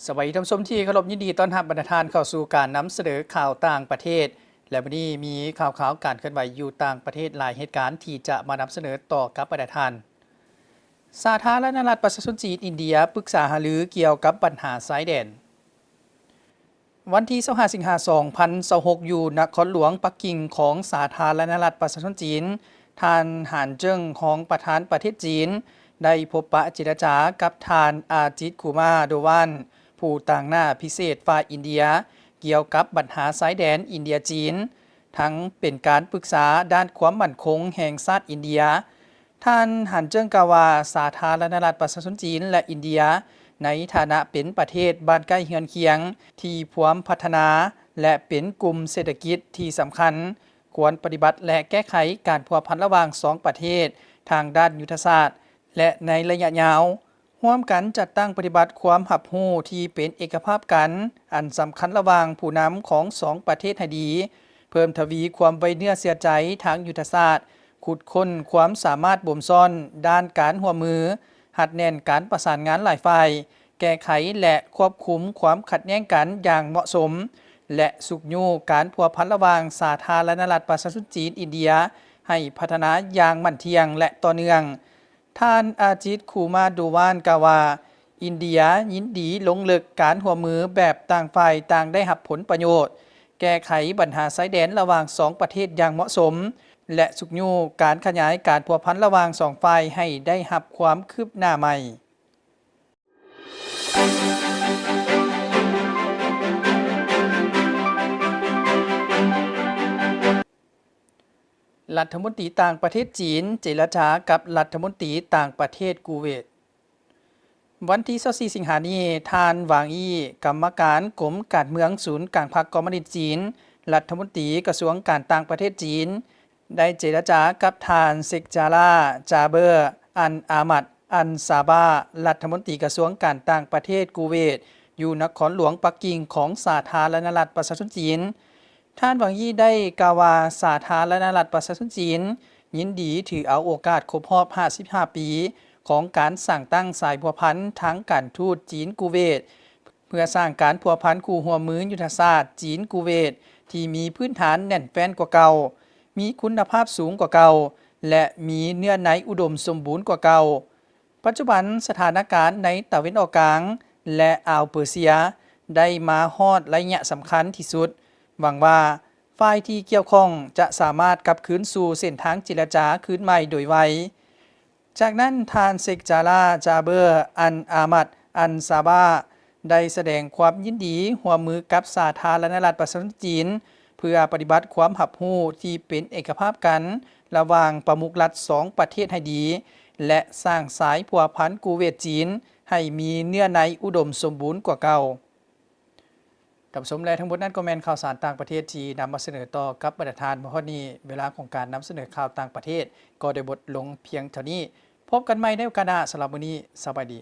สวัสดีท่านผู้ชมที่เคารพยินดีต้อนรับบรรทานเข้าสู่การนำเสนอข่าวต่างประเทศและวันนี้มีข่าวการเคลื่อนไหวอยู่ต่างประเทศหลายเหตุการณ์ที่จะมานำเสนอต่อกับบรรทานสาธารณรัฐประชาชนจีนอินเดียปรึกษาหารือเกี่ยวกับปัญหาชายแดนวันที่25สิงหาคม2026อยู่นครหลวงปักกิ่งของสาธารณรัฐประชาชนจีนท่านหานเจิ้งของประธานประเทศจีนได้พบปะเจรจากับท่านอาจิตคูมาโดวันผู้ต่างหน้าพิเศษฝ่ายอินเดียเกี่ยวกับปัญหาชายแดนอินเดียจีนทั้งเป็นการปรึกษาด้านความมั่นคงแห่งชาติอินเดียท่านหันเจิ้งกล่าวว่าสาธารณรัฐประชาชนจีนและอินเดียในฐานะเป็นประเทศบ้านใกล้เฮือนเคียงที่พร้อมพัฒนาและเป็นกลุ่มเศรษฐกิจที่สำคัญควรปฏิบัติและแก้ไขการพัวพันระหว่าง2ประเทศทางด้านยุทธศาสตร์และในระยะยาวร่วมกันจัดตั้งปฏิบัติความหับหู้ที่เป็นเอกภาพกันอันสำคัญระหว่างผู้นำของ2ประเทศให้ดีเพิ่มทวีความไว้เนื้อเสียใจทางยุทธศาสตร์ขุดค้นความสามารถบ่มซ่อนด้านการร่วมมือหัดแน่นการประสานงานหลายฝ่ายแก้ไขและควบคุมความขัดแย้งกันอย่างเหมาะสมและสุกยูการพัวพันระหว่างสาธารณรัฐประชาชนจีนอินเดียให้พัฒนาอย่างมั่นเที่ยงและต่อเนื่องท่านอาจิตคูมาดูวานกล่าวว่าอินเดียยินดีลงลึกการร่วมมือแบบต่างฝ่ายต่างได้รับผลประโยชน์แก้ไขปัญหาชายแดนระหว่าง2ประเทศอย่างเหมาะสมและสุกยูการขยายการพัวพันระหว่าง2ฝ่ายให้ได้รับความคืบหน้าใหม่รัฐมนตรีต่างประเทศจีนเจรจากับรัฐมนตรีต่างประเทศกูเวตวันที่24สิงหาคมนี้ท่านหวางอี้กรรมการกรมการเมืองศูนย์กลางพรรคคอมมิวนิสต์จีนรัฐมนตรีกระทรวงการต่างประเทศจีนได้เจรจากับท่านเซกจาราจาเบอร์อันอามัดอันซาบารัฐมนตรีกระทรวงการต่างประเทศกูเวตอยู่นครหลวงปักกิ่งของสาธารณรัฐประชาชนจีนท่านหวังยี่ได้กล่าวว่าสาธารณรัฐประชาชนจีนยินดีถือเอาโอกาสครบรอบ55ปีของการสร้างตั้งสายพัวพันทั้งการทูตจีนกูเวตเพื่อสร้างการพัวพันคู่หัวมือยุทธศาสตร์จีนกูเวตที่มีพื้นฐานแน่นแฟ้นกว่าเก่ามีคุณภาพสูงกว่าเก่าและมีเนื้อในอุดมสมบูรณ์กว่าเก่าปัจจุบันสถานการณ์ในตะวันออกกลางและอ่าวเปอร์เซียได้มาฮอดระยะสำคัญที่สุดหวังว่าฝ่ายที่เกี่ยวข้องจะสามารถกลับคืนสู่เส้นทางเจรจาคืนใหม่โดยไวจากนั้นทานเซกจาราจาเบอร์อันอามัดอันซาบาได้แสดงความยินดีร่วมมือกับสาธารณรัฐประชาชนจีนเพื่อปฏิบัติความหับหู้ที่เป็นเอกภาพกันระหว่างประมุขรัฐ2ประเทศให้ดีและสร้างสายพัวพันกูเวตจีนให้มีเนื้อในอุดมสมบูรณ์กว่าเก่าท่านผู้ชมและทั้งหมดนั้นก็แม่นข่าวสารต่างประเทศที่นำมาเสนอต่อกับบรรทานเมื่อนี้เวลาของการนำเสนอข่าวต่างประเทศก็ได้บทลงเพียงเท่านี้พบกันใหม่ในโอกาสหน้าสำหรับวันนี้สวัสดี